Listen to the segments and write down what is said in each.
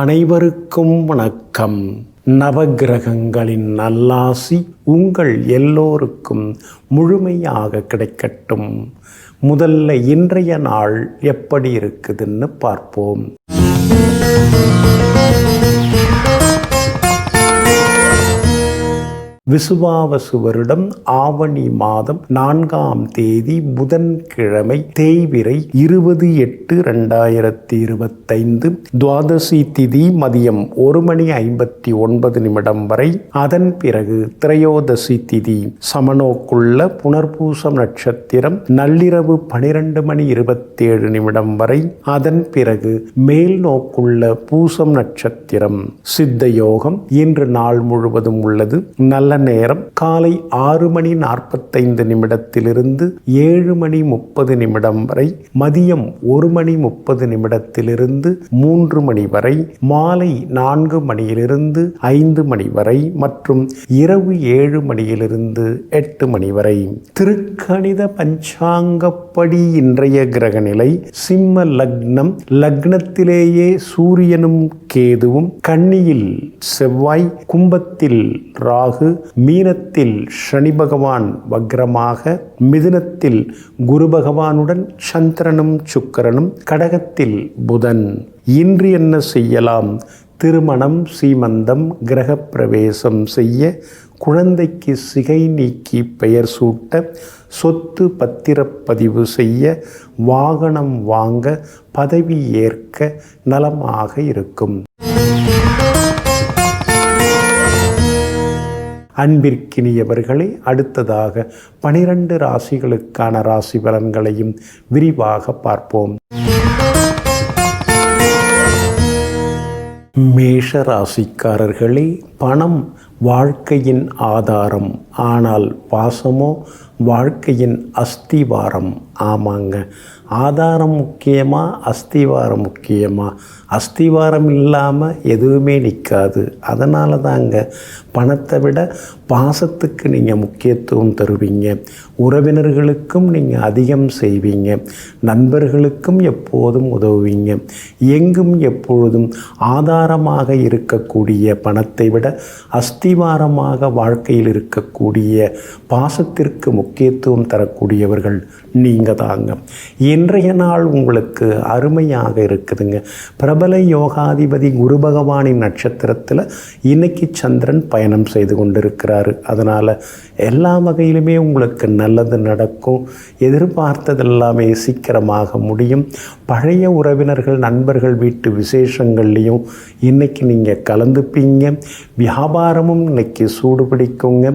அனைவருக்கும் வணக்கம். நவகிரகங்களின் நல்லாசி உங்கள் எல்லோருக்கும் முழுமையாக கிடைக்கட்டும். முதல்ல இன்றைய நாள் எப்படி இருக்குதுன்னு பார்ப்போம். விசுவாவசு வருடம் ஆவணி மாதம் 4ஆம் தேதி புதன்கிழமை தேய்பிறை 20/8/2025 துவாதசி திதி மதியம் 1:59 வரை. அதன் பிறகு திரையோதசி திதி சமநோக்குள்ள புனர்பூசம் நட்சத்திரம் நள்ளிரவு 12:27 வரை. அதன் பிறகு மேல் நோக்குள்ள பூசம் நட்சத்திரம். சித்த யோகம் இன்று நாள் முழுவதும் உள்ளது. நல்ல நேரம் காலை 6:45 7:30 வரை, மதியம் 1:30 3 வரை, மாலை 4 5 வரை மற்றும் இரவு 7 8 வரை. திருக்கணித பஞ்சாங்கப்படி இன்றைய கிரகநிலை சிம்ம லக்னம். லக்னத்திலேயே சூரியனும் கேதுவும், கன்னியில் செவ்வாய், கும்பத்தில் ராகு, மீனத்தில் சனி பகவான் வக்ரமாக, மிதுனத்தில் குரு பகவானுடன் சந்திரனும் சுக்கிரனும், கடகத்தில் புதன். இன்று என்ன செய்யலாம்? திருமணம், சீமந்தம், கிரகப்பிரவேசம் செய்ய, குழந்தைக்கு சிகை நீக்கி பெயர் சூட்ட, சொத்து பத்திரப்பதிவு செய்ய, வாகனம் வாங்க, பதவி ஏற்க நலமாக இருக்கும். அன்பிற்கினியவர்களே, அடுத்ததாக 12 ராசிகளுக்கான ராசி பலன்களையும் விரிவாக பார்ப்போம். மேஷ ராசிக்காரர்களே, பணம் வாழ்க்கையின் ஆதாரம், ஆனால் பாசமோ வாழ்க்கையின் அஸ்திவாரம். ஆமாங்க, ஆதாரம் முக்கியமா அஸ்திவாரம் முக்கியமா? அஸ்திவாரம் இல்லாமல் எதுவுமே நிற்காது. அதனால தாங்க பணத்தை விட பாசத்துக்கு நீங்கள் முக்கியத்துவம் தருவீங்க. உறவினர்களுக்கும் நீங்கள் அதிகம் செய்வீங்க. நண்பர்களுக்கும் எப்போதும் உதவுவீங்க. எங்கும் எப்பொழுதும் ஆதாரமாக இருக்கக்கூடிய பணத்தை விட அஸ்திவாரமாக வாழ்க்கையில் இருக்கக்கூடிய பாசத்திற்கு முக்கியத்துவம் தரக்கூடியவர்கள் நீங்கள் தாங்க. இன்றைய நாள் உங்களுக்கு அருமையாக இருக்குதுங்க. பிரபல யோகாதிபதி குரு பகவானின் நட்சத்திரத்தில் இன்னைக்கு சந்திரன் பயணம் செய்து கொண்டிருக்கிறாரு. அதனால் எல்லா வகையிலுமே உங்களுக்கு நல்லது நடக்கும். எதிர்பார்த்ததெல்லாமே சீக்கிரமாக முடியும். பழைய உறவினர்கள், நண்பர்கள் வீட்டு விசேஷங்கள்லையும் இன்னைக்கு நீங்கள் கலந்துப்பீங்க. வியாபாரமும் இன்னைக்கு சூடு பிடிக்குங்க.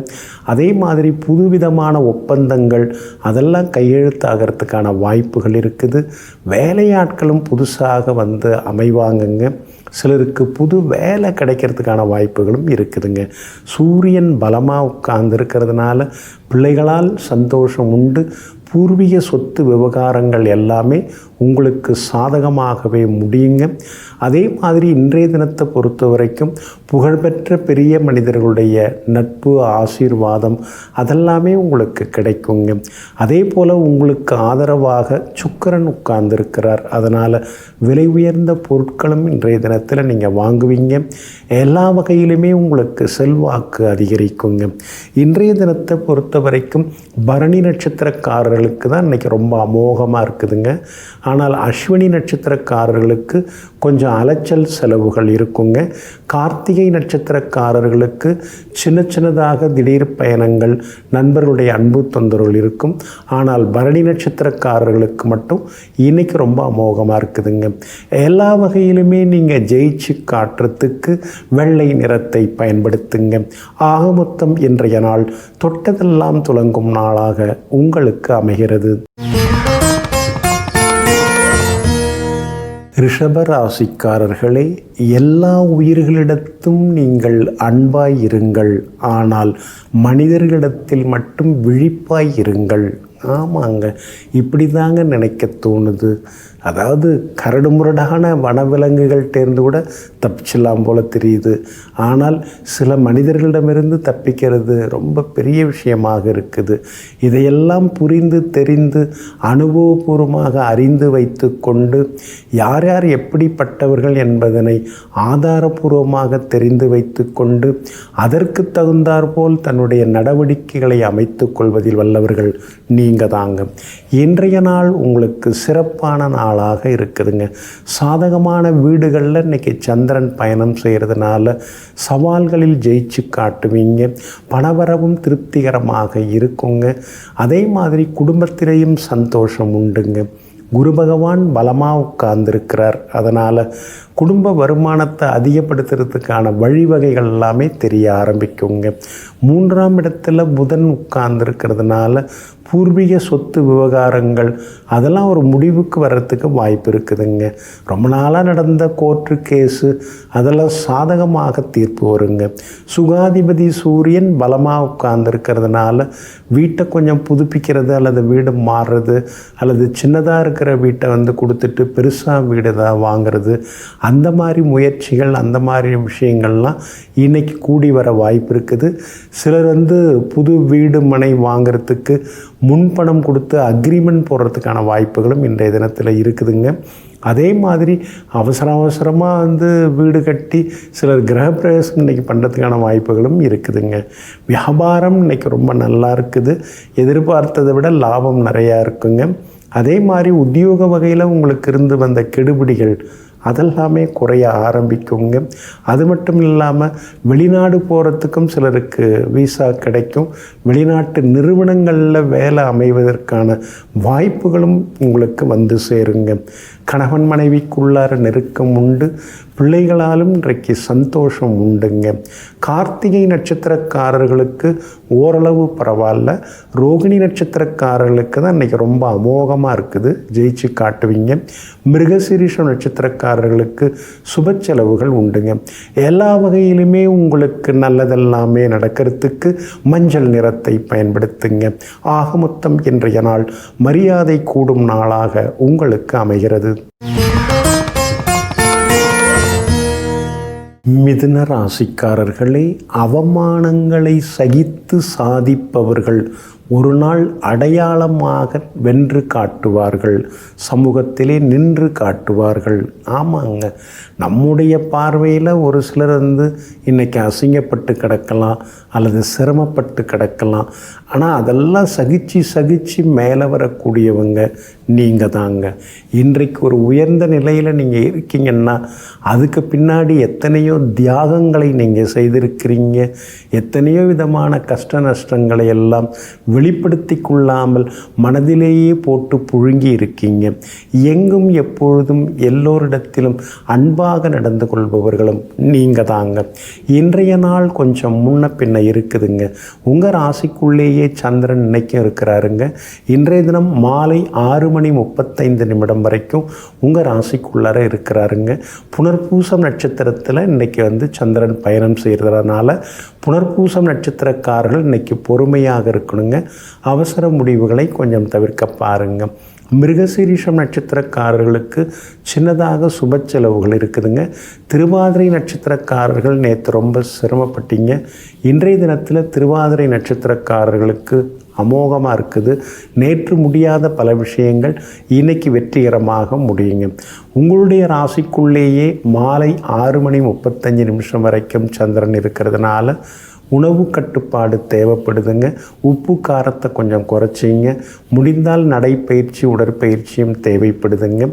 அதே மாதிரி புதுவிதமான ஒப்பந்தங்கள் அதெல்லாம் கையெழுத்தாகிறதுக்கான வாய்ப்புகள் இருக்குது. வேலையாட்களும் புதுசாக வந்து அமைவாங்கங்க. சிலருக்கு புது வேலை கிடைக்கிறதுக்கான வாய்ப்புகளும் இருக்குதுங்க. சூரியன் பலமாக உட்கார்ந்துருக்கிறதுனால பிள்ளைகளால் சந்தோஷம் உண்டு. பூர்வீக சொத்து விவகாரங்கள் எல்லாமே உங்களுக்கு சாதகமாகவே முடியுங்க. அதே மாதிரி இன்றைய தினத்தை பொறுத்த வரைக்கும் புகழ்பெற்ற பெரிய மனிதர்களுடைய நட்பு, ஆசீர்வாதம் அதெல்லாமே உங்களுக்கு கிடைக்குங்க. அதே போல் உங்களுக்கு ஆதரவாக சுக்கிரன் உட்கார்ந்துருக்கிறார். அதனால் விலை உயர்ந்த பொருட்களும் இன்றைய தினத்தில் நீங்கள் வாங்குவீங்க. எல்லா வகையிலுமே உங்களுக்கு செல்வாக்கு அதிகரிக்குங்க. இன்றைய தினத்தை பொறுத்த வரைக்கும் பரணி நட்சத்திரக்காரர்களுக்கு தான் இன்றைக்கி ரொம்ப அமோகமாக இருக்குதுங்க. ஆனால் அஸ்வினி நட்சத்திரக்காரர்களுக்கு கொஞ்சம் அலைச்சல் செலவுகள் இருக்குங்க. கார்த்திகை நட்சத்திரக்காரர்களுக்கு சின்னதாக திடீர் பயணங்கள், நண்பர்களுடைய அன்பு தொந்தரவுகள் இருக்கும். ஆனால் பரணி நட்சத்திரக்காரர்களுக்கு மட்டும் இன்னைக்கு ரொம்ப அமோகமாக இருக்குதுங்க. எல்லா வகையிலுமே நீங்கள் ஜெயிச்சு காட்டுறதுக்கு வெள்ளை நிறத்தை பயன்படுத்துங்க. ஆக மொத்தம் இன்றைய நாள் தொட்டதெல்லாம் துலங்கும் நாளாக உங்களுக்கு அமைகிறது. ரிஷப ராசிக்காரர்களே, எல்லா உயிர்களிடத்தும் நீங்கள் அன்பாய் இருங்கள், ஆனால் மனிதர்களிடத்தில் மட்டும் விழிப்பாய் இருங்கள். ஆமாங்க, இப்படி தாங்க நினைக்க தோணுது. அதாவது கரடுமுரடான வனவிலங்குகள்கிட்டேருந்து கூட தப்பிச்சிடலாம் போல தெரியுது. ஆனால் சில மனிதர்களிடமிருந்து தப்பிக்கிறது ரொம்ப பெரிய விஷயமாக இருக்குது. இதையெல்லாம் புரிந்து தெரிந்து அனுபவபூர்வமாக அறிந்து வைத்து கொண்டு யார் யார் எப்படிப்பட்டவர்கள் என்பதனை ஆதாரபூர்வமாக தெரிந்து வைத்து கொண்டு அதற்கு தகுந்தாற்போல் தன்னுடைய நடவடிக்கைகளை அமைத்து கொள்வதில் வல்லவர்கள் நீங்கள் தாங்க. இன்றைய நாள் உங்களுக்கு சிறப்பான நாளாக இருக்குதுங்க. சாதகமான வீடுகளில் இன்றைக்கி சந்திரன் பயணம் செய்கிறதுனால சவால்களில் ஜெயிச்சு காட்டுவீங்க. பணவரவும் திருப்திகரமாக இருக்குங்க. அதே மாதிரி குடும்பத்திலேயும் சந்தோஷம் உண்டுங்க. குரு பகவான் பலமாக உட்கார்ந்துருக்கிறார். அதனால் குடும்ப வருமானத்தை அதிகப்படுத்துறதுக்கான வழிவகைகள் எல்லாமே தெரிய ஆரம்பிக்குங்க. 3ஆம் இடத்துல புதன் உட்கார்ந்துருக்கிறதுனால பூர்வீக சொத்து விவகாரங்கள் அதெல்லாம் ஒரு முடிவுக்கு வர்றதுக்கு வாய்ப்பு இருக்குதுங்க. ரொம்ப நாளாக நடந்த கோர்ட்டு கேஸு அதெல்லாம் சாதகமாக தீர்ப்பு வருங்க. சுகாதிபதி சூரியன் பலமாக உட்கார்ந்துருக்கிறதுனால வீட்டை கொஞ்சம் புதுப்பிக்கிறது அல்லது வீடு மாறுறது அல்லது சின்னதாக இருக்கிற வீட்டை கொடுத்துட்டு பெருசாக வீடு தான் வாங்கிறது, அந்த மாதிரி முயற்சிகள் அந்த மாதிரி விஷயங்கள்லாம் இன்றைக்கி கூடி வர வாய்ப்பு இருக்குது. சிலர் புது வீடு மனை வாங்கிறதுக்கு முன்பணம் கொடுத்து அக்ரிமெண்ட் போடுறதுக்கான வாய்ப்புகளும் இன்றைய தினத்தில் இருக்குதுங்க. அதே மாதிரி அவசரமாக வீடு கட்டி சிலர் கிரகப்பிரவேசம் இன்றைக்கி பண்ணுறதுக்கான வாய்ப்புகளும் இருக்குதுங்க. வியாபாரம் இன்றைக்கி ரொம்ப நல்லா இருக்குது. எதிர்பார்த்ததை விட லாபம் நிறையா இருக்குங்க. அதே மாதிரி உத்தியோக வகையில் உங்களுக்கு இருந்து வந்த கெடுபிடிகள் அதெல்லாமே குறைய ஆரம்பிக்குங்க. அது மட்டும் இல்லாமல் வெளிநாடு போகிறதுக்கும் சிலருக்கு விசா கிடைக்கும். வெளிநாட்டு நிறுவனங்களில் வேலை அமைவதற்கான வாய்ப்புகளும் உங்களுக்கு சேருங்க. கணவன் மனைவிக்குள்ளார நெருக்கம் உண்டு. பிள்ளைகளாலும் இன்றைக்கு சந்தோஷம் உண்டுங்க. கார்த்திகை நட்சத்திரக்காரர்களுக்கு ஓரளவு பரவாயில்ல. ரோகிணி நட்சத்திரக்காரர்களுக்கு தான் இன்றைக்கி ரொம்ப அமோகமாக இருக்குது, ஜெயிச்சு காட்டுவீங்க. மிருகசீரிஷம் நட்சத்திரக்காரர்களுக்கு சுப செலவுகள் உண்டுங்க. எல்லா வகையிலுமே உங்களுக்கு நல்லதெல்லாமே நடக்கிறதுக்கு மஞ்சள் நிறத்தை பயன்படுத்துங்க. ஆக மொத்தம் இன்றைய நாள் மரியாதை கூடும் நாளாக உங்களுக்கு அமைகிறது. மிதுன ராசிக்காரர்களே, அவமானங்களை சகித்து சாதிப்பவர்கள் ஒரு நாள் அடையாளமாக வென்று காட்டுவார்கள், சமூகத்திலே நின்று காட்டுவார்கள். ஆமாங்க, நம்முடைய பார்வையில் ஒரு சிலர் இன்றைக்கி அசிங்கப்பட்டு கிடக்கலாம் அல்லது சிரமப்பட்டு கிடக்கலாம். ஆனால் அதெல்லாம் சகிச்சு மேலே வரக்கூடியவங்க நீங்கள் தாங்க. இன்றைக்கு ஒரு உயர்ந்த நிலையில் நீங்கள் இருக்கீங்கன்னா அதுக்கு பின்னாடி எத்தனையோ தியாகங்களை நீங்கள் செய்திருக்கிறீங்க. எத்தனையோ விதமான கஷ்ட நஷ்டங்களை எல்லாம் வெளிப்படுத்தி கொள்ளாமல் மனதிலேயே போட்டு புழுங்கி இருக்கீங்க. எங்கும் எப்பொழுதும் எல்லோரிடத்திலும் அன்பாக நடந்து கொள்பவர்களும் நீங்கள் தாங்க. இன்றைய நாள் கொஞ்சம் முன்ன பின்ன இருக்குதுங்க. உங்கள் ராசிக்குள்ளேயே சந்திரன் இன்னைக்கும் இருக்கிறாருங்க. இன்றைய தினம் மாலை 6:35 வரைக்கும் உங்கள் ராசிக்குள்ளார இருக்கிறாருங்க. புனர்பூசம் நட்சத்திரத்தில் இன்றைக்கி சந்திரன் பயணம் செய்கிறதுனால புனர்பூசம் நட்சத்திரக்காரர்கள் இன்றைக்கி பொறுமையாக இருக்கணுங்க. அவசர முடிவுகளை கொஞ்சம் தவிர்க்க பாருங்க. மிருகசீரிஷம் நட்சத்திரக்காரர்களுக்கு சின்னதாக சுப செலவுகள் இருக்குதுங்க. திருவாதிரை நட்சத்திரக்காரர்கள் நேற்று ரொம்ப சிரமப்பட்டீங்க. இன்றைய தினத்தில் திருவாதிரை நட்சத்திரக்காரர்களுக்கு அமோகமாக இருக்குது. நேற்று முடியாத பல விஷயங்கள் இன்னைக்கு வெற்றிகரமாக முடியுங்க. உங்களுடைய ராசிக்குள்ளேயே மாலை 6:35 வரைக்கும் சந்திரன் இருக்கிறதுனால உணவு கட்டுப்பாடு தேவைப்படுதுங்க. உப்பு காரத்தை கொஞ்சம் குறைச்சிங்க. முடிந்தால் நடைப்பயிற்சி உடற்பயிற்சியும் தேவைப்படுதுங்க.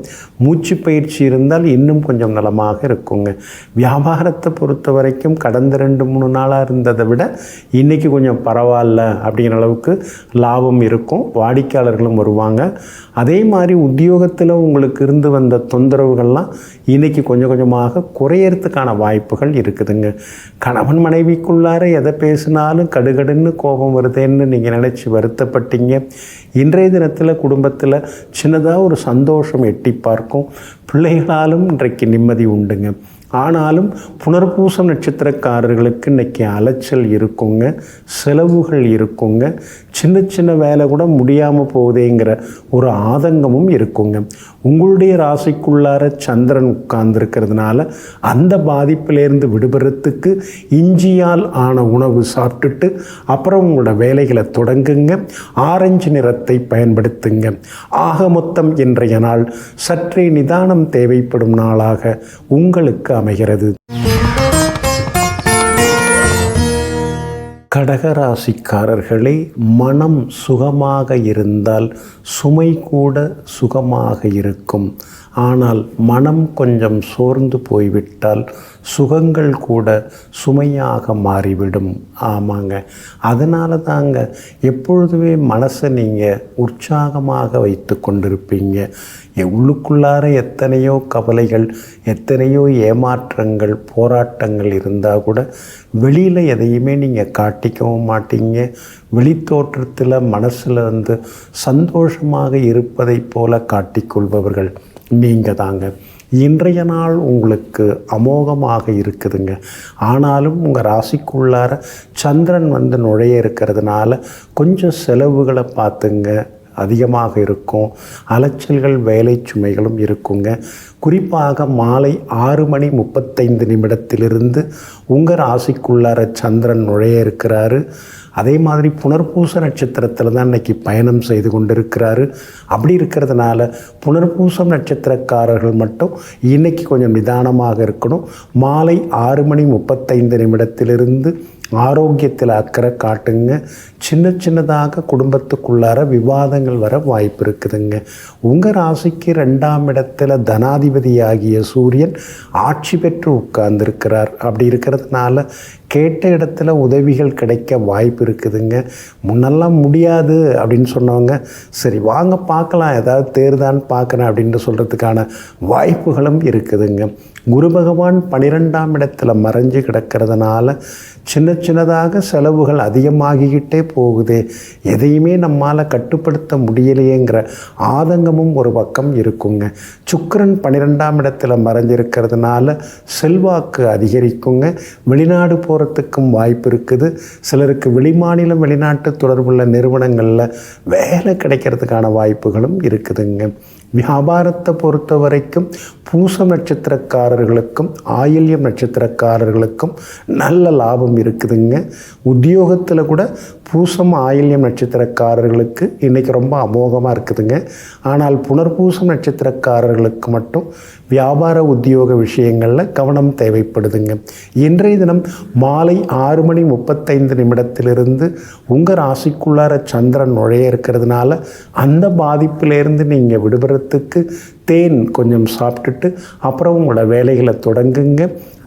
மூச்சு பயிற்சி இருந்தால் இன்னும் கொஞ்சம் நலமாக இருக்குங்க. வியாபாரத்தை பொறுத்த வரைக்கும் கடந்த 2-3 நாளாக இருந்ததை விட இன்றைக்கி கொஞ்சம் பரவாயில்ல அப்படிங்கிற அளவுக்கு லாபம் இருக்கும். வாடிக்கையாளர்களும் வருவாங்க. அதே மாதிரி உத்தியோகத்தில் உங்களுக்கு இருந்து வந்த தொந்தரவுகள்லாம் இன்றைக்கி கொஞ்சம் கொஞ்சமாக குறையறதுக்கான வாய்ப்புகள் இருக்குதுங்க. கணவன் மனைவிக்குள்ளார எதை பேசினாலும் கடுகடுன்னு கோபம் வருதுன்னு நீங்கள் நினச்சி வருத்தப்பட்டீங்க. இன்றைய தினத்தில் குடும்பத்தில் சின்னதாக ஒரு சந்தோஷம் எட்டி பார்க்கும். பிள்ளைகளாலும் இன்றைக்கு நிம்மதி உண்டுங்க. ஆனாலும் புனர்பூசம் நட்சத்திரக்காரர்களுக்கு இன்றைக்கி அலைச்சல் இருக்குங்க, செலவுகள் இருக்குங்க. சின்ன சின்ன வேலை கூட முடியாமல் போகுதேங்கிற ஒரு ஆதங்கமும் இருக்குங்க. உங்களுடைய ராசிக்குள்ளார சந்திரன் உட்கார்ந்துருக்கிறதுனால அந்த பாதிப்பிலேருந்து விடுபடுறதுக்கு இஞ்சியால் ஆன உணவு சாப்பிட்டுட்டு அப்புறம் உங்களோட வேலைகளை தொடங்குங்க. ஆரஞ்சு நிறத்தை பயன்படுத்துங்க. ஆக மொத்தம் இன்றைய நாள் சற்றே நிதானம் தேவைப்படும் நாளாக உங்களுக்கு அமைகிறது. கடகராசிக்காரர்களே, மனம் சுகமாக இருந்தால் சுமை கூட சுகமாக இருக்கும். ஆனால் மனம் கொஞ்சம் சோர்ந்து போய்விட்டால் சுகங்கள் கூட சுமையாக மாறிவிடும். ஆமாங்க, அதனால தாங்க எப்பொழுதுமே மனசை நீங்கள் உற்சாகமாக வைத்து கொண்டிருப்பீங்க. உள்ளுக்குள்ளார எத்தனையோ கவலைகள், எத்தனையோ ஏமாற்றங்கள், போராட்டங்கள் இருந்தால் கூட வெளியில் எதையுமே நீங்கள் காட்டிக்கவும் மாட்டீங்க. வெளித்தோற்றத்தில் மனசில் சந்தோஷமாக இருப்பதை போல காட்டிக்கொள்பவர்கள் நீங்கள் தாங்க. இன்றைய நாள் உங்களுக்கு அமோகமாக இருக்குதுங்க. ஆனாலும் உங்கள் ராசிக்குள்ளார சந்திரன் நுழைய இருக்கிறதுனால கொஞ்சம் செலவுகளை பார்த்துங்க, அதிகமாக இருக்கும். அலைச்சல்கள், வேலை சுமைகளும் இருக்குங்க. குறிப்பாக மாலை 6:35 உங்கள் ராசிக்குள்ளார சந்திரன் நுழைய இருக்கிறாரு. அதே மாதிரி புனர்பூச நட்சத்திரத்தில் தான் இன்றைக்கி பயணம் செய்து கொண்டிருக்கிறாரு. அப்படி இருக்கிறதுனால புனர்பூசம் நட்சத்திரக்காரர்கள் மட்டும் இன்றைக்கி கொஞ்சம் நிதானமாக இருக்கணும். மாலை 6:35 ஆரோக்கியத்தில் அக்கறை காட்டுங்க. சின்னதாக குடும்பத்துக்குள்ளார விவாதங்கள் வர வாய்ப்பு இருக்குதுங்க. உங்கள் ராசிக்கு 2ஆம் இடத்துல தனாதிபதியாகிய சூரியன் ஆட்சி பெற்று உட்கார்ந்துருக்கிறார். அப்படி இருக்கிறதுனால கேட்ட இடத்துல உதவிகள் கிடைக்க வாய்ப்பு இருக்குதுங்க. முன்னெல்லாம் முடியாது அப்படின்னு சொன்னவங்க சரி வாங்க பார்க்கலாம், ஏதாவது தேர்தான்னு பார்க்குறேன் அப்படின்னு சொல்கிறதுக்கான வாய்ப்புகளும் இருக்குதுங்க. குரு பகவான் 12ஆம் இடத்துல மறைஞ்சு கிடக்கிறதுனால சின்னதாக செலவுகள் அதிகமாகிக்கிட்டே போகுது. எதையுமே நம்மால் கட்டுப்படுத்த முடியலையேங்கிற ஆதங்கமும் ஒரு பக்கம் இருக்குங்க. சுக்கிரன் 12ஆம் இடத்துல மறைஞ்சிருக்கிறதுனால செல்வாக்கு அதிகரிக்குங்க. வெளிநாடு போகிறதுக்கும் வாய்ப்பு இருக்குது. சிலருக்கு வெளிமாநிலம், வெளிநாட்டு தொடர்புள்ள நிறுவனங்களில் வேலை கிடைக்கிறதுக்கான வாய்ப்புகளும் இருக்குதுங்க. வியாபாரத்தை பொறுத்த வரைக்கும் பூசம் நட்சத்திரக்காரர்களுக்கும் ஆயில்யம் நட்சத்திரக்காரர்களுக்கும் நல்ல லாபம் இருக்குதுங்க. உத்தியோகத்தில் கூட பூசம் ஆயில்யம் நட்சத்திரக்காரர்களுக்கு இன்றைக்கி ரொம்ப அமோகமாக இருக்குதுங்க. ஆனால் புனர்பூசம் நட்சத்திரக்காரர்களுக்கு மட்டும் வியாபார உத்தியோக விஷயங்களில் கவனம் தேவைப்படுதுங்க. இன்றைய தினம் மாலை 6:35 உங்கள் ராசிக்குள்ளார சந்திரன் நுழைய இருக்கிறதுனால அந்த பாதிப்பிலேருந்து நீங்கள் விடுபடுறதுக்கு தேன் கொஞ்சம் சாப்பிட்டுட்டு அப்புறம் உங்களோட வேலைகளை தொடங்குங்க.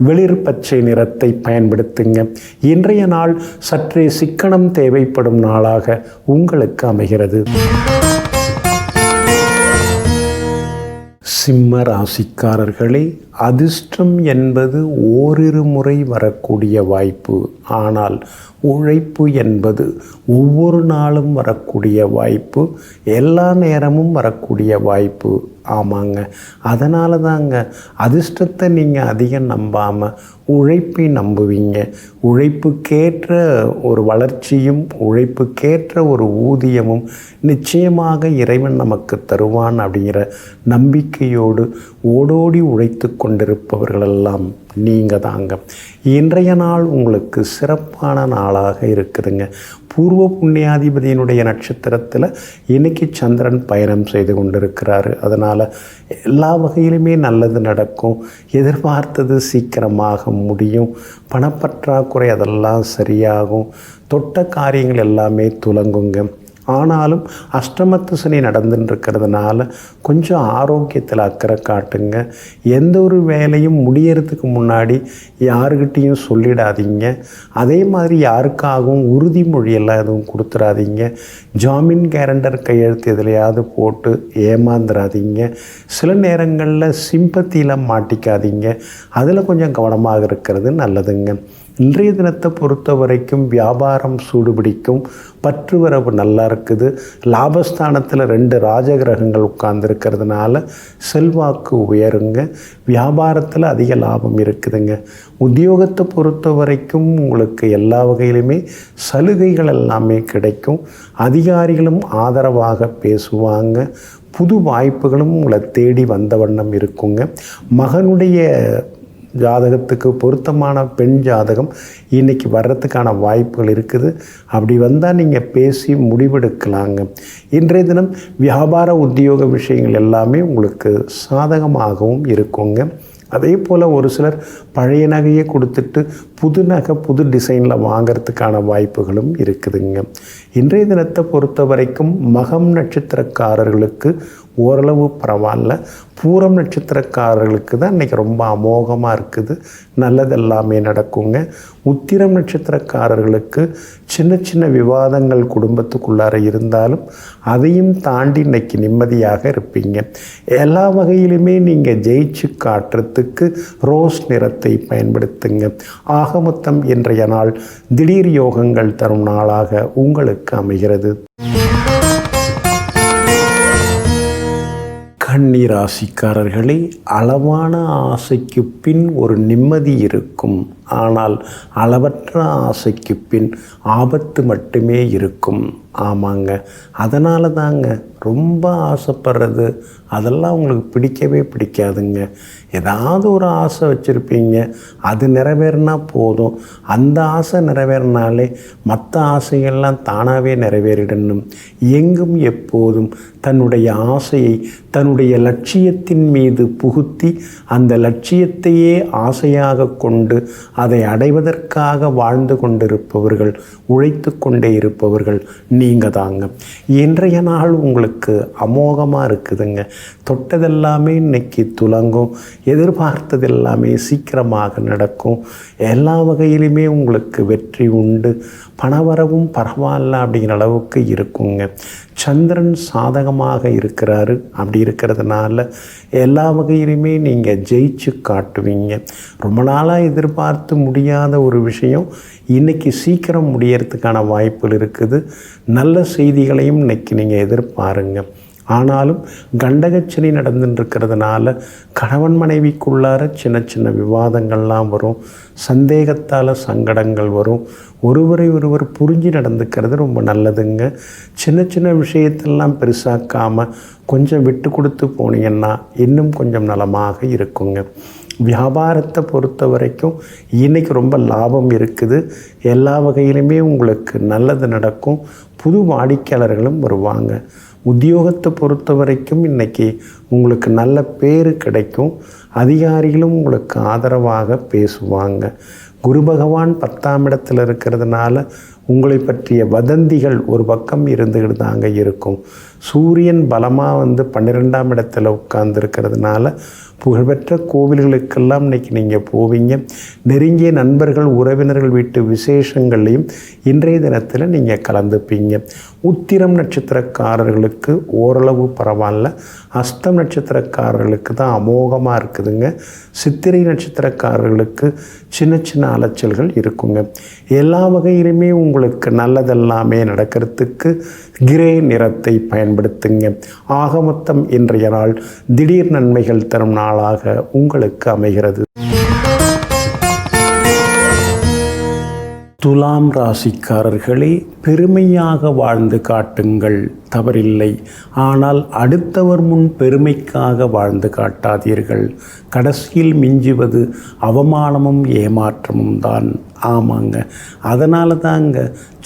வெளிர் பச்சை நிறத்தை பயன்படுத்துங்க. இன்றைய நாள் சற்றே சிக்கனம் தேவைப்படும் நாளாக உங்களுக்கு அமைகிறது. சிம்ம ராசிக்காரர்களே, அதிர்ஷ்டம் என்பது ஓரிரு முறை வரக்கூடிய வாய்ப்பு. ஆனால் உழைப்பு என்பது ஒவ்வொரு நாளும் வரக்கூடிய வாய்ப்பு, எல்லா நேரமும் வரக்கூடிய வாய்ப்பு. ஆமாங்க, அதனால தாங்க அதிர்ஷ்டத்தை நீங்கள் அதிகம் நம்பாமல் உழைப்பை நம்புவீங்க. உழைப்புக்கேற்ற ஒரு வளர்ச்சியும் உழைப்புக்கேற்ற ஒரு ஊதியமும் நிச்சயமாக இறைவன் நமக்கு தருவான் அப்படிங்கிற நம்பிக்கையோடு ஓடோடி உழைத்து கொண்டிருப்பவர்களெல்லாம் நீங்கள் தாங்க. இன்றைய நாள் உங்களுக்கு சிறப்பான நாளாக இருக்குதுங்க. பூர்வ புண்ணியாதிபதியினுடைய நட்சத்திரத்தில் இன்றைக்கி சந்திரன் பயணம் செய்து கொண்டிருக்கிறாரு. அதனால் எல்லா வகையிலுமே நல்லது நடக்கும். எதிர்பார்த்தது சீக்கிரமாக முடியும். பணப்பற்றாக்குறை அதெல்லாம் சரியாகும். தொட்ட காரியங்கள் எல்லாமே துலங்குங்க. ஆனாலும் அஷ்டமத்து சனி நடந்துட்டுருக்கிறதுனால கொஞ்சம் ஆரோக்கியத்தில் அக்கறை காட்டுங்க. எந்த ஒரு வேலையும் முடியறதுக்கு முன்னாடி யாருக்கிட்டேயும் சொல்லிடாதீங்க. அதே மாதிரி யாருக்காகவும் உறுதிமொழியெல்லாம் எதுவும் கொடுத்துடாதீங்க. ஜாமீன் கேரண்டர் கையெழுத்து எதுலையாவது போட்டு ஏமாந்துடாதீங்க. சில நேரங்களில் சிம்பத்தியில் மாட்டிக்காதீங்க. அதில் கொஞ்சம் கவனமாக இருக்கிறது நல்லதுங்க. இன்றைய தினத்தை பொறுத்த வரைக்கும் வியாபாரம் சூடுபிடிக்கும். பற்றுவரவு நல்லா இருக்குது. லாபஸ்தானத்தில் 2 ராஜகிரகங்கள் உட்கார்ந்துருக்கிறதுனால செல்வாக்கு உயருங்க. வியாபாரத்தில் அதிக லாபம் இருக்குதுங்க. உத்தியோகத்தை பொறுத்த வரைக்கும் உங்களுக்கு எல்லா வகையிலுமே சலுகைகள் எல்லாமே கிடைக்கும். அதிகாரிகளும் ஆதரவாக பேசுவாங்க. புது வாய்ப்புகளும் உங்களை தேடி வந்த வண்ணம் இருக்குங்க. மகனுடைய ஜாதகத்துக்கு பொருத்தமான பெண் ஜாதகம் இன்றைக்கி வர்றதுக்கான வாய்ப்புகள் இருக்குது. அப்படி வந்தால் நீங்கள் பேசி முடிவெடுக்கலாங்க. இன்றைய தினம் வியாபார உத்தியோக விஷயங்கள் எல்லாமே உங்களுக்கு சாதகமாகவும் இருக்குங்க. அதே போல் ஒரு சிலர் பழைய நகையை கொடுத்துட்டு புது நகை புது டிசைனில் வாங்கிறதுக்கான வாய்ப்புகளும் இருக்குதுங்க. இன்றைய தினத்தை பொறுத்த வரைக்கும் மகம் நட்சத்திரக்காரர்களுக்கு ஓரளவு பரவாயில்ல. பூரம் நட்சத்திரக்காரர்களுக்கு தான் இன்றைக்கி ரொம்ப அமோகமாக இருக்குது. நல்லதெல்லாமே நடக்குங்க. உத்திரம் நட்சத்திரக்காரர்களுக்கு சின்ன சின்ன விவாதங்கள் குடும்பத்துக்குள்ளார இருந்தாலும் அதையும் தாண்டி இன்றைக்கி நிம்மதியாக இருப்பீங்க. எல்லா வகையிலுமே நீங்கள் ஜெயிச்சு காட்டுறதுக்கு ரோஸ் நிறத்தை பயன்படுத்துங்க. ஆக மொத்தம் இன்றைய நாள் திடீர் யோகங்கள் தரும் நாளாக உங்களுக்கு அமைகிறது. கன்னி ராசிக்காரர்களே, அளவான ஆசைக்கு பின் ஒரு நிம்மதி இருக்கும். ஆனால் அளவற்ற ஆசைக்கு பின் ஆபத்து மட்டுமே இருக்கும். ஆமாங்க, அதனால தாங்க ரொம்ப ஆசைப்படுறது அதெல்லாம் உங்களுக்கு பிடிக்கவே பிடிக்காதுங்க. ஏதாவது ஒரு ஆசை வச்சுருப்பீங்க, அது நிறைவேறினா போதும். அந்த ஆசை நிறைவேறினாலே மற்ற ஆசைகள்லாம் தானாகவே நிறைவேறிடணும். எங்கும் எப்போதும் தன்னுடைய ஆசையை தன்னுடைய லட்சியத்தின் மீது புகுத்தி அந்த லட்சியத்தையே ஆசையாக கொண்டு அதை அடைவதற்காக வாழ்ந்து கொண்டிருப்பவர்கள், உழைத்து கொண்டே இருப்பவர்கள் நீங்கள் தாங்க. இன்றைய நாள் உங்களுக்கு அமோகமாக இருக்குதுங்க. தொட்டதெல்லாமே இன்னைக்கு துலங்கும். எதிர்பார்த்தது எல்லாமே சீக்கிரமாக நடக்கும். எல்லா வகையிலுமே உங்களுக்கு வெற்றி உண்டு. பணவரவும் பரவாயில்ல அப்படிங்கிற அளவுக்கு இருக்குங்க. சந்திரன் சாதகமாக இருக்கிறாரு. அப்படி இருக்கிறதுனால எல்லா வகையிலுமே நீங்கள் ஜெயிச்சு காட்டுவீங்க. ரொம்ப நாளாக எதிர்பார்த்து முடியாத ஒரு விஷயம் இன்றைக்கி சீக்கிரம் முடியறதுக்கான வாய்ப்புகள் இருக்குது. நல்ல செய்திகளையும் இன்றைக்கி நீங்கள் எதிர்பாருங்க. ஆனாலும் கண்டகச்சனி நடந்துட்டுருக்கிறதுனால கணவன் மனைவிக்குள்ளார சின்ன சின்ன விவாதங்கள்லாம் வரும். சந்தேகத்தால் சங்கடங்கள் வரும். ஒருவரை ஒருவர் புரிஞ்சு நடந்துக்கிறது ரொம்ப நல்லதுங்க. சின்ன சின்ன விஷயத்தெல்லாம் பெருசாக்காமல் கொஞ்சம் விட்டு கொடுத்து போனீங்கன்னா இன்னும் கொஞ்சம் நலமாக இருக்குங்க. வியாபாரத்தை பொறுத்த வரைக்கும் இன்றைக்கி ரொம்ப லாபம் இருக்குது. எல்லா வகையிலுமே உங்களுக்கு நல்லது நடக்கும். புது வாடிக்கையாளர்களும் வருவாங்க. உத்தியோகத்தை பொறுத்த வரைக்கும் இன்றைக்கி உங்களுக்கு நல்ல பேர் கிடைக்கும். அதிகாரிகளும் உங்களுக்கு ஆதரவாக பேசுவாங்க. குரு பகவான் 10ஆம் இடத்துல இருக்கிறதுனால உங்களை பற்றிய வதந்திகள் ஒரு பக்கம் இருந்துக்கிட்டு தாங்க இருக்கும். சூரியன் பலமாக 12ஆம் இடத்துல உட்கார்ந்துருக்கிறதுனால புகழ்பெற்ற கோவில்களுக்கெல்லாம் இன்றைக்கி நீங்கள் போவீங்க. நெருங்கிய நண்பர்கள் உறவினர்கள் வீட்டு விசேஷங்கள்லையும் இன்றைய தினத்தில் நீங்கள் கலந்துப்பீங்க. உத்திரம் நட்சத்திரக்காரர்களுக்கு ஓரளவு பரவாயில்ல. அஸ்தம் நட்சத்திரக்காரர்களுக்கு தான் அமோகமாக இருக்குதுங்க. சித்திரை நட்சத்திரக்காரர்களுக்கு சின்ன சின்ன அலைச்சல்கள் இருக்குங்க. எல்லா வகையிலுமே உங்களுக்கு நல்லதெல்லாமே நடக்கிறதுக்கு கிரே நிறத்தை பயன்படுத்துங்க. ஆக மொத்தம் இன்றைய நாள் திடீர் நன்மைகள் தரும் நாளாக உங்களுக்கு அமைகிறது. துலாம் ராசிக்காரர்களே, பெருமையாக வாழ்ந்து காட்டுங்கள், தவறில்லை. ஆனால் அடுத்தவர் முன் பெருமைக்காக வாழ்ந்து காட்டாதீர்கள். கடைசியில் மிஞ்சுவது அவமானமும் ஏமாற்றமும் தான். ஆமாங்க, அதனால தாங்க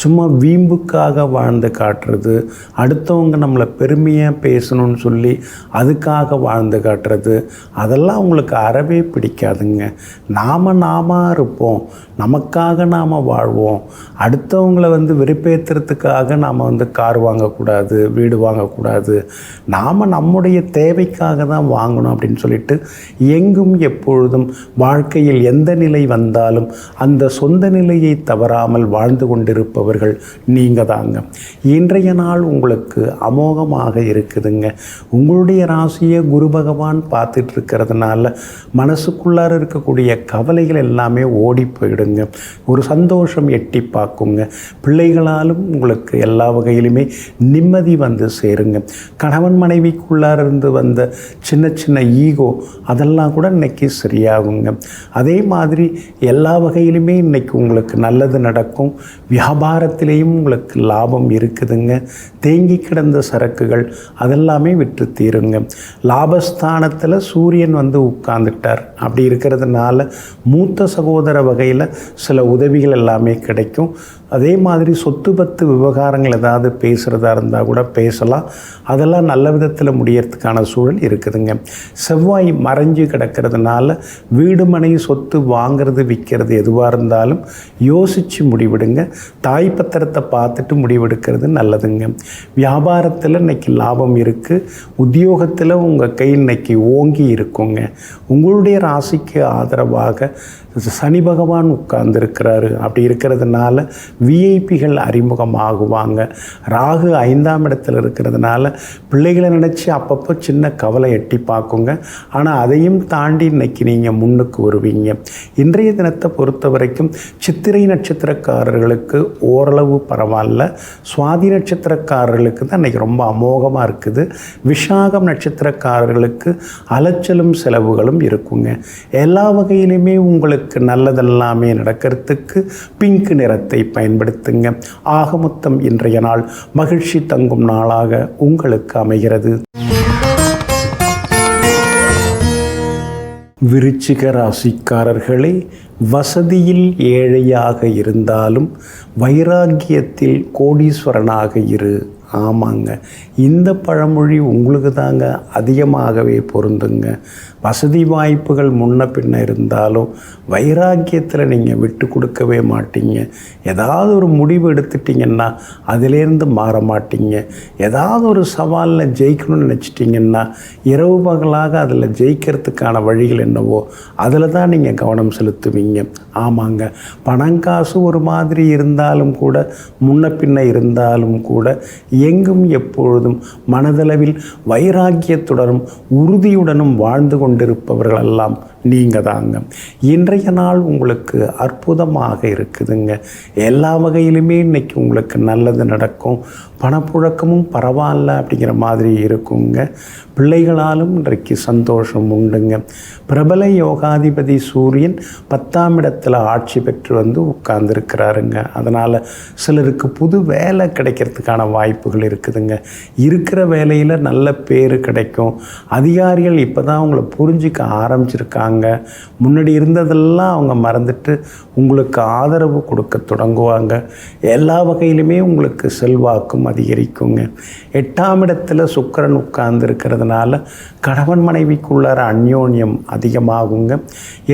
சும்மா வீம்புக்காக வாழ்ந்து காட்டுறது, அடுத்தவங்க நம்மளை பெருமையாக பேசணும்னு சொல்லி அதுக்காக வாழ்ந்து காட்டுறது, அதெல்லாம் உங்களுக்கு அறவே பிடிக்காதுங்க. நாம இருப்போம், நமக்காக நாம் வாழ்வோம். அடுத்தவங்களை வெறுப்பேற்றுறதுக்காக நாம் கார் வாங்கக்கூடாது, வீடு வாங்கக்கூடாது. நாம் நம்முடைய தேவைக்காக தான் வாங்கணும் அப்படின்னு சொல்லிட்டு எங்கும் எப்பொழுதும் வாழ்க்கையில் எந்த நிலை வந்தாலும் அந்த சொந்த நிலையை தவறாமல் வாழ்ந்து கொண்டிருப்பவர்கள் நீங்கள் தாங்க. இன்றைய நாள் உங்களுக்கு அமோகமாக இருக்குதுங்க. உங்களுடைய ராசியை குரு பகவான் பார்த்துட்டு இருக்கிறதுனால மனசுக்குள்ளார இருக்கக்கூடிய கவலைகள் எல்லாமே ஓடி போயிடுங்க. ஒரு சந்தோஷம் எட்டி பார்க்குங்க. பிள்ளைகளாலும் உங்களுக்கு எல்லா வகையிலுமே நிம்மதி சேருங்க. கணவன் மனைவிக்குள்ளார இருந்து வந்த சின்ன சின்ன ஈகோ அதெல்லாம் கூட இன்னைக்கு சரியாகுங்க. அதே மாதிரி எல்லா வகையிலுமே இன்னைக்கு உங்களுக்கு நல்லது நடக்கும். வியாபார வியாபாரத்திலேயும் உங்களுக்கு லாபம் இருக்குதுங்க. தேங்கி கிடந்த சரக்குகள் அதெல்லாமே விற்று தீருங்க. லாபஸ்தானத்தில் சூரியன் வந்து உட்கார்ந்துட்டார். அப்படி இருக்கிறதுனால மூத்த சகோதர வகையில் சில உதவிகள் எல்லாமே கிடைக்கும். அதே மாதிரி சொத்து பத்து விவகாரங்கள் ஏதாவது பேசுகிறதா இருந்தால் கூட பேசலாம். அதெல்லாம் நல்ல விதத்தில் முடியறதுக்கான சூழல் இருக்குதுங்க. செவ்வாய் மறைஞ்சு கிடக்கிறதுனால வீடு மனை சொத்து வாங்கிறது விற்கிறது எதுவாக இருந்தாலும் யோசித்து முடிவெடுங்க. தாய் பத்திரத்தை பார்த்துட்டு முடிவெடுக்கிறது நல்லதுங்க. வியாபாரத்தில் இன்றைக்கி லாபம் இருக்குது. உத்தியோகத்தில் உங்கள் கை இன்னைக்கு ஓங்கி இருக்குங்க. உங்களுடைய ராசிக்கு ஆதரவாக சனி பகவான் உட்கார்ந்துருக்கிறாரு. அப்படி இருக்கிறதுனால விஐபிகள் அறிமுகமாகுவாங்க. ராகு 5ஆம் இடத்துல இருக்கிறதுனால பிள்ளைகளை நினச்சி அப்பப்போ சின்ன கவலை எட்டி பார்க்குங்க. ஆனால் அதையும் தாண்டி இன்னைக்கு நீங்கள் முன்னுக்கு வருவீங்க. இன்றைய தினத்தை பொறுத்த வரைக்கும் சித்திரை நட்சத்திரக்காரர்களுக்கு ஓரளவு பரவாயில்ல. சுவாதி நட்சத்திரக்காரர்களுக்கு தான் இன்றைக்கி ரொம்ப அமோகமாக இருக்குது. விஷாகம் நட்சத்திரக்காரர்களுக்கு அலைச்சலும் செலவுகளும் இருக்குங்க. எல்லா வகையிலுமே உங்களுக்கு நல்லதெல்லாமே நடக்கிறதுக்கு பிங்க் நிறத்தை பயன்படுத்துங்க. ஆக மொத்தம் இன்றைய நாள் மகிழ்ச்சி தங்கும் நாளாக உங்களுக்கு அமைகிறது. விருச்சிக ராசிக்காரர்களே, வசதியில் ஏழையாக இருந்தாலும் வைராக்கியத்தில் கோடீஸ்வரனாக இரு. ஆமாங்க, இந்த பழமொழி உங்களுக்கு தாங்க அதிகமாகவே பொருந்துங்க. வசதி வாய்ப்புகள் முன்ன பின்ன இருந்தாலும் வைராக்கியத்தில் நீங்கள் விட்டு கொடுக்கவே மாட்டீங்க. ஏதாவது ஒரு முடிவு எடுத்துட்டிங்கன்னா அதிலேருந்து மாற மாட்டீங்க. ஏதாவது ஒரு சவாலில் ஜெயிக்கணும்னு நினச்சிட்டிங்கன்னா இரவு பகலாக அதில் ஜெயிக்கிறதுக்கான வழிகள் என்னவோ அதில் தான் நீங்கள் கவனம் செலுத்துவீங்க. ஆமாங்க, பணங்காசு ஒரு மாதிரி இருந்தாலும் கூட முன்ன பின்ன இருந்தாலும் கூட எங்கும் எப்பொழுதும் மனதளவில் வைராக்கியத்துடனும் உறுதியுடனும் வாழ்ந்து கொண்டிருப்பவர்களெல்லாம் நீங்கள் தாங்க. இன்றைய நாள் உங்களுக்கு அற்புதமாக இருக்குதுங்க. எல்லா வகையிலுமே இன்றைக்கி உங்களுக்கு நல்லது நடக்கும். பணப்புழக்கமும் பரவாயில்ல அப்படிங்கிற மாதிரி இருக்குங்க. பிள்ளைகளாலும் இன்றைக்கு சந்தோஷம் உண்டுங்க. பிரபல யோகாதிபதி சூரியன் 10ஆம் இடத்துல ஆட்சி பெற்று வந்து உட்கார்ந்துருக்கிறாருங்க. அதனால் சிலருக்கு புது வேலை கிடைக்கிறதுக்கான வாய்ப்புகள் இருக்குதுங்க. இருக்கிற வேலையில் நல்ல பேர் கிடைக்கும். அதிகாரிகள் இப்போ தான் அவங்கள புரிஞ்சிக்க ஆரம்பிச்சிருக்காங்க. முன்னாடி இருந்ததெல்லாம் அவங்க மறந்துட்டு உங்களுக்கு ஆதரவு கொடுக்க தொடங்குவாங்க. எல்லா வகையிலுமே உங்களுக்கு செல்வாக்கும் அதிகரிக்குங்க. 8ஆம் இடத்துல சுக்கிரன் உட்கார்ந்து இருக்கிறதுனால கணவன் மனைவிக்குள்ளார அந்யோன்யம் அதிகமாகுங்க.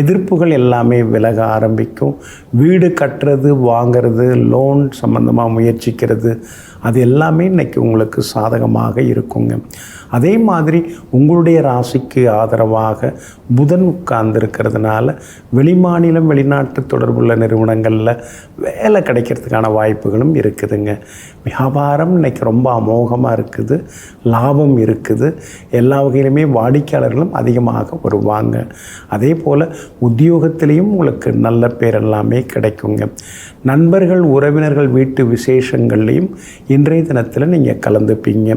எதிர்ப்புகள் எல்லாமே விலக ஆரம்பிக்கும். வீடு கட்டுறது, வாங்கிறது, லோன் சம்பந்தமாக முயற்சிக்கிறது, அது எல்லாமே இன்றைக்கி உங்களுக்கு சாதகமாக இருக்குங்க. அதே மாதிரி உங்களுடைய ராசிக்கு ஆதரவாக புதன் உட்கார்ந்து இருக்கிறதுனால வெளிமாநிலம் வெளிநாட்டு தொடர்புள்ள நிறுவனங்களில் வேலை கிடைக்கிறதுக்கான வாய்ப்புகளும் இருக்குதுங்க. வியாபாரம் இன்றைக்கி ரொம்ப அமோகமாக இருக்குது. லாபம் இருக்குது. எல்லா வகையிலுமே வாடிக்கையாளர்களும் அதிகமாக வருவாங்க. அதே போல் உத்தியோகத்திலையும் உங்களுக்கு நல்ல பேர் எல்லாமே கிடைக்குங்க. நண்பர்கள் உறவினர்கள் வீட்டு விசேஷங்கள்லையும் இன்றைய தினத்தில் நீங்கள் கலந்துப்பீங்க.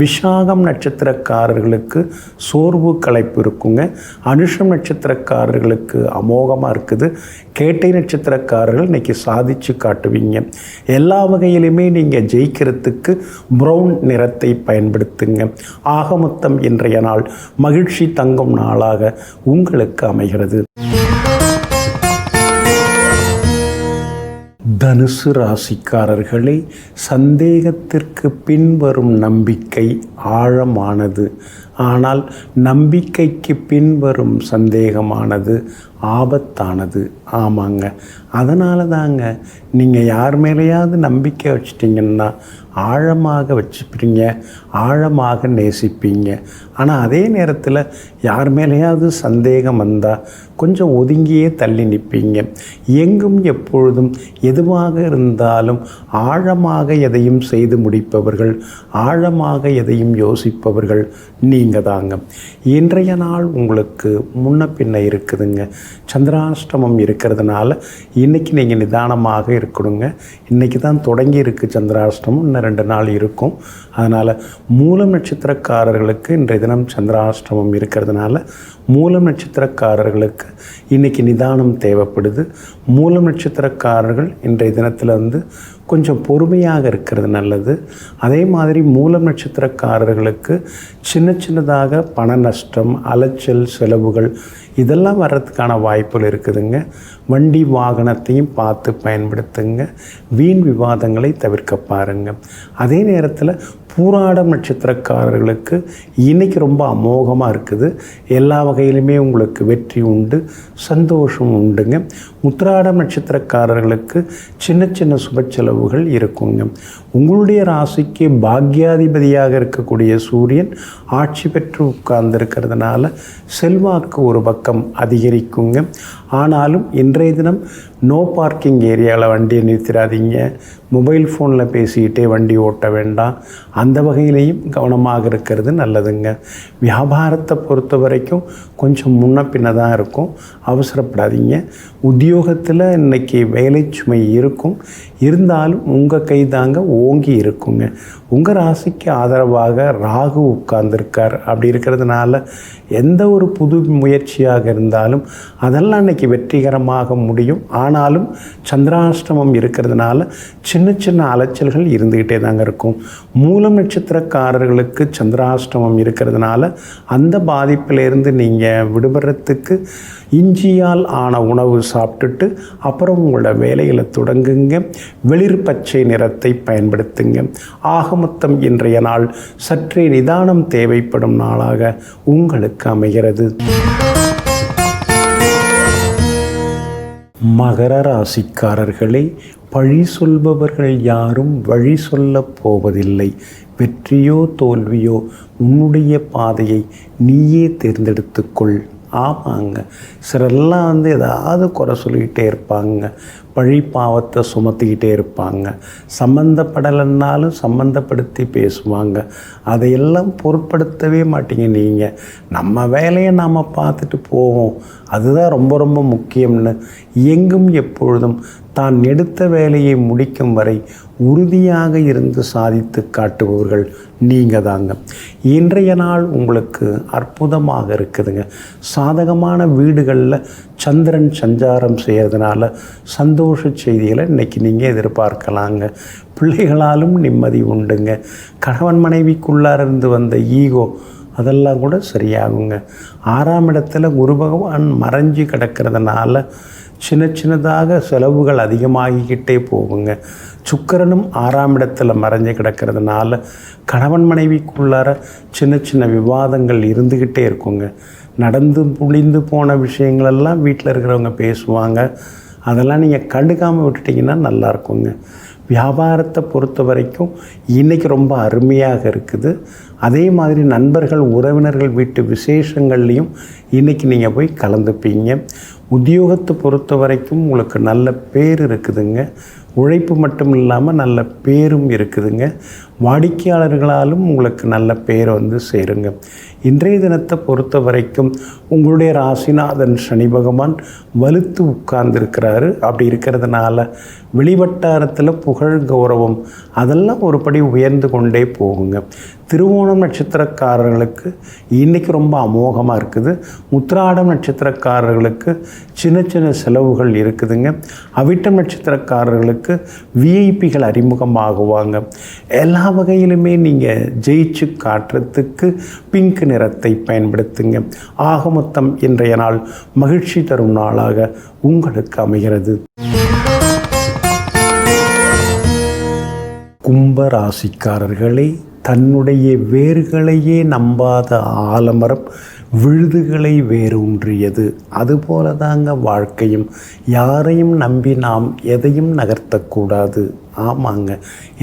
விஷாகம் நட்சத்திரக்காரர்களுக்கு சோர்வு களைப்பு இருக்குங்க. அனுஷம் நட்சத்திரக்காரர்களுக்கு அமோகமாக இருக்குது. கேட்டை நட்சத்திரக்காரர்கள் இன்றைக்கி சாதிச்சு காட்டுவீங்க. எல்லா வகையிலுமே நீங்கள் ஜெயிக்கிறதுக்கு ப்ரௌன் நிறத்தை பயன்படுத்துங்க. ஆக மொத்தம் இன்றைய நாள் மகிழ்ச்சி தங்கும் நாளாக உங்களுக்கு அமைகிறது. தனுசு ராசிக்காரர்களே, சந்தேகத்திற்கு பின்வரும் நம்பிக்கை ஆழமானது. ஆனால் நம்பிக்கைக்கு பின்வரும் சந்தேகமானது ஆபத்தானது. ஆமாங்க, அதனால தாங்க நீங்கள் யார் மேலேயாவது நம்பிக்கை வச்சிட்டிங்கன்னா ஆழமாக வச்சுப்பீங்க, ஆழமாக நேசிப்பீங்க. ஆனால் அதே நேரத்தில் யார் மேலேயாவது சந்தேகம் வந்தால் கொஞ்சம் ஒதுங்கியே தள்ளி நிற்பீங்க. எங்கும் எப்பொழுதும் எதுவாக இருந்தாலும் ஆழமாக எதையும் செய்து முடிப்பவர்கள், ஆழமாக எதையும் யோசிப்பவர்கள் நீங்கள் தாங்க. இன்றைய நாள் உங்களுக்கு முன்ன பின்ன இருக்குதுங்க. சந்திராஷ்டமம் இருக்கிறதுனால இன்றைக்கி நீங்கள் நிதானமாக இருக்கணுங்க. இன்றைக்கி தான் தொடங்கி இருக்குது சந்திராஷ்டமம், இன்னும் 2 நாள் இருக்கும். அதனால் மூலம் நட்சத்திரக்காரர்களுக்கு இன்றைய தினம் சந்திராஷ்டமம் இருக்கிறதுனால மூலம் நட்சத்திரக்காரர்களுக்கு இன்றைக்கி நிதானம் தேவைப்படுது. மூலம் நட்சத்திரக்காரர்கள் இன்றைய தினத்தில் கொஞ்சம் பொறுமையாக இருக்கிறது நல்லது. அதே மாதிரி மூலம் நட்சத்திரக்காரர்களுக்கு சின்ன சின்னதாக பண நஷ்டம், அலைச்சல், செலவுகள் இதெல்லாம் வர்றதுக்கான வாய்ப்புகள் இருக்குதுங்க. வண்டி வாகனத்தையும் பார்த்து பயன்படுத்துங்க. வீண் விவாதங்களை தவிர்க்க பாருங்கள். அதே நேரத்தில் பூராடம் நட்சத்திரக்காரர்களுக்கு இன்றைக்கி ரொம்ப அமோகமாக இருக்குது. எல்லா வகையிலுமே உங்களுக்கு வெற்றி உண்டு, சந்தோஷம் உண்டுங்க. உத்திராடம் நட்சத்திரக்காரர்களுக்கு சின்ன சின்ன சுப செலவுகள் இருக்குங்க. உங்களுடைய ராசிக்கு பாக்யாதிபதியாக இருக்கக்கூடிய சூரியன் ஆட்சி பெற்று உட்கார்ந்துருக்கிறதுனால செல்வாக்கு ஒரு பக்கம் அதிகரிக்குங்க. ஆனாலும் இன்றைய தினம் நோ பார்க்கிங் ஏரியாவில் வண்டியை நிறுத்திடாதீங்க. மொபைல் ஃபோனில் பேசிக்கிட்டே வண்டி ஓட்ட வேண்டாம். அந்த வகையிலையும் கவனமாக இருக்கிறது நல்லதுங்க. வியாபாரத்தை பொறுத்த வரைக்கும் கொஞ்சம் முன்ன பின்ன தான் இருக்கும், அவசரப்படாதீங்க. உத்தியோகத்தில் இன்றைக்கி வேலை சுமை இருக்கும், இருந்தாலும் உங்கள் கை தாங்க ஓங்கி இருக்குங்க. உங்கள் ராசிக்கு ஆதரவாக ராகு உட்கார்ந்துருக்கார். அப்படி இருக்கிறதுனால எந்த ஒரு புது முயற்சியாக இருந்தாலும் அதெல்லாம் இன்றைக்கி வெற்றிகரமாக முடியும். ஆனாலும் சந்திராஷ்டமம் இருக்கிறதுனால சின்ன சின்ன அலைச்சல்கள் இருந்துக்கிட்டே தாங்க இருக்கும். மூலம் நட்சத்திரக்காரர்களுக்கு சந்திராஷ்டமம் இருக்கிறதுனால அந்த பாதிப்பிலிருந்து நீங்கள் விடுபடுறதுக்கு இஞ்சியால் ஆன உணவு சாப்பிட்டுட்டு அப்புறம் உங்களோட வேலைகளை தொடங்குங்க. வெளிர் பச்சை நிறத்தை பயன்படுத்துங்க. ஆக மொத்தம் இன்றைய நாள் சற்றே நிதானம் தேவைப்படும் நாளாக உங்களுக்கு அமைகிறது. மகர ராசிக்காரர்களே, பழி சொல்பவர்கள் யாரும் வழி சொல்லப் போவதில்லை. வெற்றியோ தோல்வியோ உன்னுடைய பாதையை நீயே தேர்ந்தெடுத்துக்கொள். ஆமாங்க, சிலரெல்லாம் ஏதாவது குறை சொல்லிக்கிட்டே இருப்பாங்க, பழி பாவத்தை சுமத்திக்கிட்டே இருப்பாங்க. சம்மந்தப்படலைன்னாலும் சம்மந்தப்படுத்தி பேசுவாங்க. அதையெல்லாம் பொருட்படுத்தவே மாட்டீங்க நீங்கள். நம்ம வேலையை நாம் பார்த்துட்டு போவோம், அதுதான் ரொம்ப ரொம்ப முக்கியம்னு எங்கும் எப்பொழுதும் தான் எடுத்த வேலையை முடிக்கும் வரை உறுதியாக இருந்து சாதித்து காட்டுபவர்கள் நீங்கள் தாங்க. இன்றைய நாள் உங்களுக்கு அற்புதமாக இருக்குதுங்க. சாதகமான வீடுகளில் சந்திரன் சஞ்சாரம் செய்கிறதுனால சந்தோஷ செய்திகளை இன்றைக்கி நீங்கள் எதிர்பார்க்கலாங்க. பிள்ளைகளாலும் நிம்மதி உண்டுங்க. கணவன் மனைவிக்குள்ளார வந்த ஈகோ அதெல்லாம் கூட சரியாகுங்க. 6ஆம் இடத்துல குரு பகவான் மறைஞ்சு கிடக்கிறதுனால சின்ன சின்னதாக செலவுகள் அதிகமாகிக்கிட்டே போகுங்க. சுக்கிரனும் 6ஆம் இடத்துல மறைஞ்சு கிடக்கிறதுனால கணவன் மனைவிக்குள்ளார சின்ன சின்ன விவாதங்கள் இருந்துக்கிட்டே இருக்குங்க. நடந்து முடிந்து போன விஷயங்களெல்லாம் வீட்டில் இருக்கிறவங்க பேசுவாங்க. அதெல்லாம் நீங்கள் கண்டுக்காமல் விட்டுட்டிங்கன்னா நல்லாயிருக்குங்க. வியாபாரத்தை பொறுத்த வரைக்கும் இன்றைக்கி ரொம்ப அருமையாக இருக்குது. அதே மாதிரி நண்பர்கள், உறவினர்கள் வீட்டு விசேஷங்கள்லேயும் இன்றைக்கி நீங்கள் போய் கலந்துப்பீங்க. உத்தியோகத்தை பொறுத்த வரைக்கும் உங்களுக்கு நல்ல பேர் இருக்குதுங்க. உழைப்பு மட்டும் இல்லாமல் நல்ல பேரும் இருக்குதுங்க. வாடிக்கையாளர்களாலும் உங்களுக்கு நல்ல பேர் சேருங்க. இன்றைய தினத்தை பொறுத்த வரைக்கும் உங்களுடைய ராசிநாதன் சனி பகவான் வலுத்து உட்கார்ந்துருக்கிறாரு. அப்படி இருக்கிறதுனால வெளிவட்டாரத்தில் புகழ், கௌரவம் அதெல்லாம் ஒருபடி உயர்ந்து கொண்டே போகுங்க. திருவோணம் நட்சத்திரக்காரர்களுக்கு இன்றைக்கி ரொம்ப அமோகமாக இருக்குது. உத்திராடம் நட்சத்திரக்காரர்களுக்கு சின்ன சின்ன செலவுகள் இருக்குதுங்க. அவிட்டம் நட்சத்திரக்காரர்களுக்கு விஐபிகள் அறிமுகமாகுவாங்க. எல்லா வகையிலுமே நீங்கள் ஜெயிச்சு காட்டுறதுக்கு பிங்க் நிறத்தை பயன்படுத்துங்க. ஆக மொத்தம் இன்றைய நாள் மகிழ்ச்சி தரும் நாளாக உங்களுக்கு அமைகிறது. கும்ப ராசிக்காரர்களே, தன்னுடைய வேர்களையே நம்பாத ஆலமரம் விழுதுகளை வேரூன்றியது. அதுபோல தாங்க வாழ்க்கையும். யாரையும் நம்பி நாம் எதையும் நகர்த்தக்கூடாது. ஆமாங்க,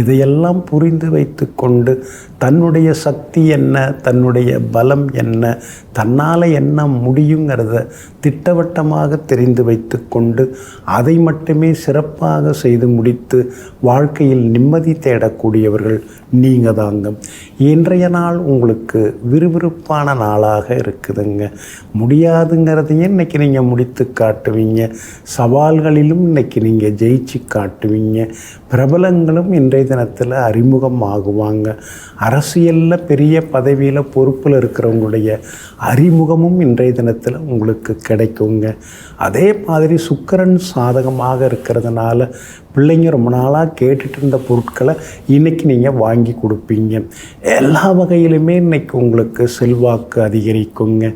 இதையெல்லாம் புரிந்து வைத்து கொண்டு தன்னுடைய சக்தி என்ன, தன்னுடைய பலம் என்ன, தன்னால் என்ன முடியுங்கிறத திட்டவட்டமாக தெரிந்து வைத்து கொண்டு அதை மட்டுமே சிறப்பாக செய்து முடித்து வாழ்க்கையில் நிம்மதி தேடக்கூடியவர்கள் நீங்கள் தாங்க. இன்றைய நாள் உங்களுக்கு விறுவிறுப்பான நாளாக இருக்குதுங்க. முடியாதுங்கிறதையும் இன்றைக்கி நீங்கள் முடித்து காட்டுவீங்க. சவால்களிலும் இன்றைக்கி நீங்கள் ஜெயிச்சு காட்டுவீங்க. பிரபலங்களும் இன்றைய தினத்தில் அறிமுகம் ஆகுவாங்க. அரசியலில் பெரிய பதவியில் பொறுப்பில் இருக்கிறவங்களுடைய அறிமுகமும் இன்றைய தினத்தில் உங்களுக்கு கிடைக்குங்க. அதே மாதிரி சுக்கிரன் சாதகமாக இருக்கிறதுனால பிள்ளைங்க ரொம்ப நாளாக கேட்டுட்டு இருந்த பொருட்களை இன்றைக்கி நீங்கள் வாங்கி கொடுப்பீங்க. எல்லா வகையிலுமே இன்றைக்கி உங்களுக்கு செல்வாக்கு அதிகரிக்குங்க.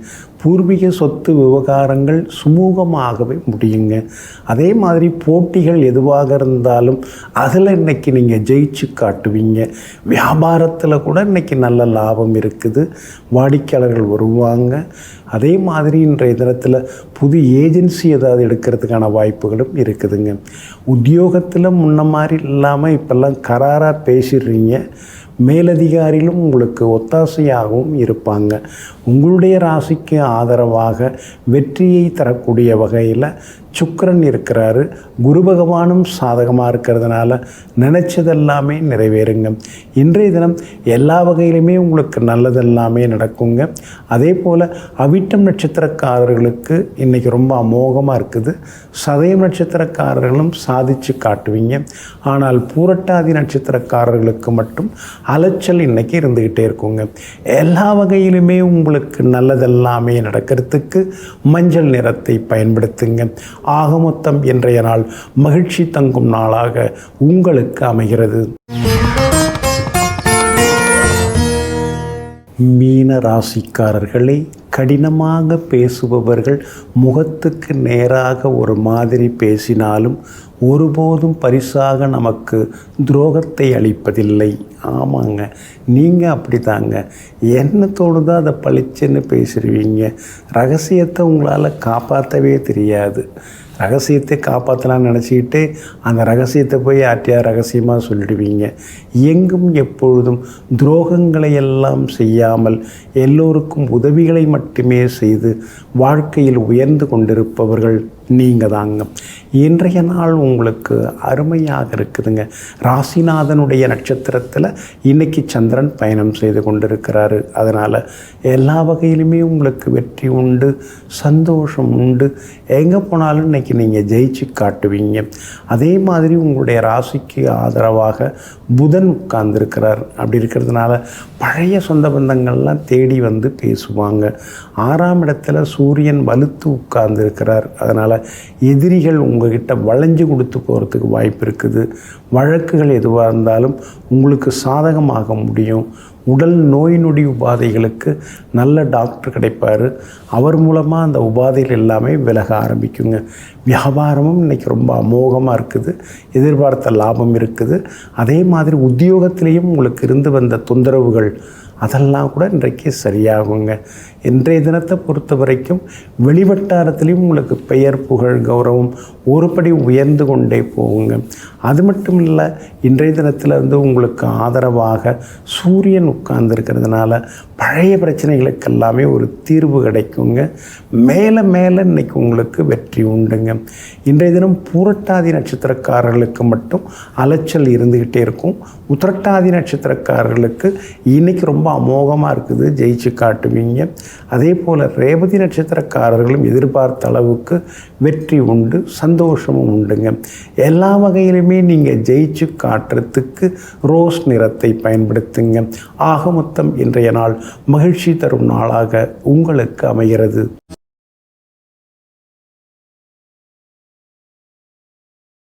பூர்வீக சொத்து விவகாரங்கள் சுமூகமாகவே முடியுங்க. அதே மாதிரி போட்டிகள் எதுவாக இருந்தாலும் அதில் இன்றைக்கி நீங்கள் ஜெயிச்சு காட்டுவீங்க. வியாபாரத்தில் கூட இன்றைக்கி நல்ல லாபம் இருக்குது. வாடிக்கையாளர்கள் வருவாங்க. அதே மாதிரி இன்றைய தினத்தில் புது ஏஜென்சி ஏதாவது எடுக்கிறதுக்கான வாய்ப்புகளும் இருக்குதுங்க. உத்தியோகத்தில் முன்ன மாதிரி இல்லாமல் இப்போல்லாம் கராராக பேசிடுறீங்க. மேலதிகாரிகளும் உங்களுக்கு ஒத்தாசையாகவும் இருப்பாங்க. உங்களுடைய ராசிக்கு ஆதரவாக வெற்றியை தரக்கூடிய வகையில் சுக்கிரன் இருக்கிறாரு. குரு பகவானும் சாதகமாக இருக்கிறதுனால நினச்சதெல்லாமே நிறைவேறுங்க. இன்றைய தினம் எல்லா வகையிலுமே உங்களுக்கு நல்லதெல்லாமே நடக்குங்க. அதே போல் அவிட்டம் நட்சத்திரக்காரர்களுக்கு இன்றைக்கி ரொம்ப அமோகமாக இருக்குது. சதயம் நட்சத்திரக்காரர்களும் சாதித்து காட்டுவீங்க. ஆனால் பூரட்டாதி நட்சத்திரக்காரர்களுக்கு மட்டும் அலைச்சல் இன்றைக்கி இருந்துக்கிட்டே இருக்குங்க. எல்லா வகையிலுமே உங்களுக்கு நல்லதெல்லாமே நடக்கிறதுக்கு மஞ்சள் நிறத்தை பயன்படுத்துங்க. ஆக மொத்தம் இன்றைய நாள் மகிழ்ச்சி தங்கும் நாளாக உங்களுக்கு அமைகிறது. மீன ராசிக்காரர்களே, கடினமாக பேசுபவர்கள் முகத்துக்கு நேராக ஒரு மாதிரி பேசினாலும் ஒருபோதும் பரிசாக நமக்கு துரோகத்தை அளிப்பதில்லை. ஆமாங்க, நீங்கள் அப்படி தாங்க. என்ன தோணுதோ அதை பளிச்சுன்னு பேசிடுவீங்க. ரகசியத்தை உங்களால் காப்பாற்றவே தெரியாது. ரகசியத்தை காப்பாற்றலான்னு நினச்சிக்கிட்டு அந்த ரகசியத்தை போய் யார்ட்டையா ரகசியமாக சொல்லிடுவீங்க. எங்கும் எப்பொழுதும் துரோகங்களை எல்லாம் செய்யாமல் எல்லோருக்கும் உதவிகளை மட்டுமே செய்து வாழ்க்கையில் உயர்ந்து கொண்டிருப்பவர்கள் நீங்கள் தாங்க. இன்றைய நாள் உங்களுக்கு அருமையாக இருக்குதுங்க. ராசிநாதனுடைய நட்சத்திரத்தில் இன்றைக்கி சந்திரன் பயணம் செய்து கொண்டிருக்கிறாரு. அதனால் எல்லா வகையிலுமே உங்களுக்கு வெற்றி உண்டு, சந்தோஷம் உண்டு. எங்கே போனாலும் இன்றைக்கி நீங்கள் ஜெயிச்சு காட்டுவீங்க. அதே மாதிரி உங்களுடைய ராசிக்கு ஆதரவாக புதன் உட்கார்ந்துருக்கிறார். அப்படி இருக்கிறதுனால பழைய சொந்த பந்தங்கள்லாம் தேடி வந்து பேசுவாங்க. 6ஆம் இடத்துல சூரியன் வலுத்து உட்கார்ந்துருக்கிறார். அதனால் எதிரிகள் உங்ககிட்ட வளைஞ்சு கொடுத்து போகிறதுக்கு வாய்ப்பு இருக்குது. வழக்குகள் எதுவாக இருந்தாலும் உங்களுக்கு சாதகமாக முடியும். உடல் நோய் நொடி உபாதைகளுக்கு நல்ல டாக்டர் கிடைப்பார். அவர் மூலமாக அந்த உபாதைகள் எல்லாமே விலக ஆரம்பிக்குங்க. வியாபாரமும் இன்றைக்கி ரொம்ப அமோகமாக இருக்குது. எதிர்பார்த்த லாபம் இருக்குது. அதே மாதிரி உத்தியோகத்திலையும் உங்களுக்கு இருந்து வந்த தொந்தரவுகள் அதெல்லாம் கூட இன்றைக்கு சரியாகுங்க. இன்றைய தினத்தை பொறுத்த வரைக்கும் வெளிவட்டாரத்திலையும் உங்களுக்கு பெயர் புகழ் கௌரவம் ஒருபடி உயர்ந்து கொண்டே போகுங்க. அது மட்டும் இல்லை, இன்றைய தினத்தில் உங்களுக்கு ஆதரவாக சூரியன் உட்கார்ந்துருக்கிறதுனால பழைய பிரச்சனைகளுக்கெல்லாமே ஒரு தீர்வு கிடைக்குங்க. மேலே மேலே இன்றைக்கி உங்களுக்கு வெற்றி உண்டுங்க. இன்றைய தினம் பூரட்டாதி நட்சத்திரக்காரர்களுக்கு மட்டும் அலைச்சல் இருந்துக்கிட்டே இருக்கும். உத்திரட்டாதி நட்சத்திரக்காரர்களுக்கு இன்றைக்கி ரொம்ப அமோகமாக இருக்குது, ஜெயிச்சு காட்டுவீங்க. அதே போல் ரேவதி நட்சத்திரக்காரர்களும் எதிர்பார்த்த அளவுக்கு வெற்றி உண்டு, சந்தோஷமும் உண்டுங்க. எல்லா வகையிலுமே நீங்கள் ஜெயிச்சு காட்டுறதுக்கு ரோஸ் நிறத்தை பயன்படுத்துங்க. ஆக மொத்தம் இன்றைய நாள் மகிழ்ச்சி தரும் நாளாக உங்களுக்கு அமைகிறது.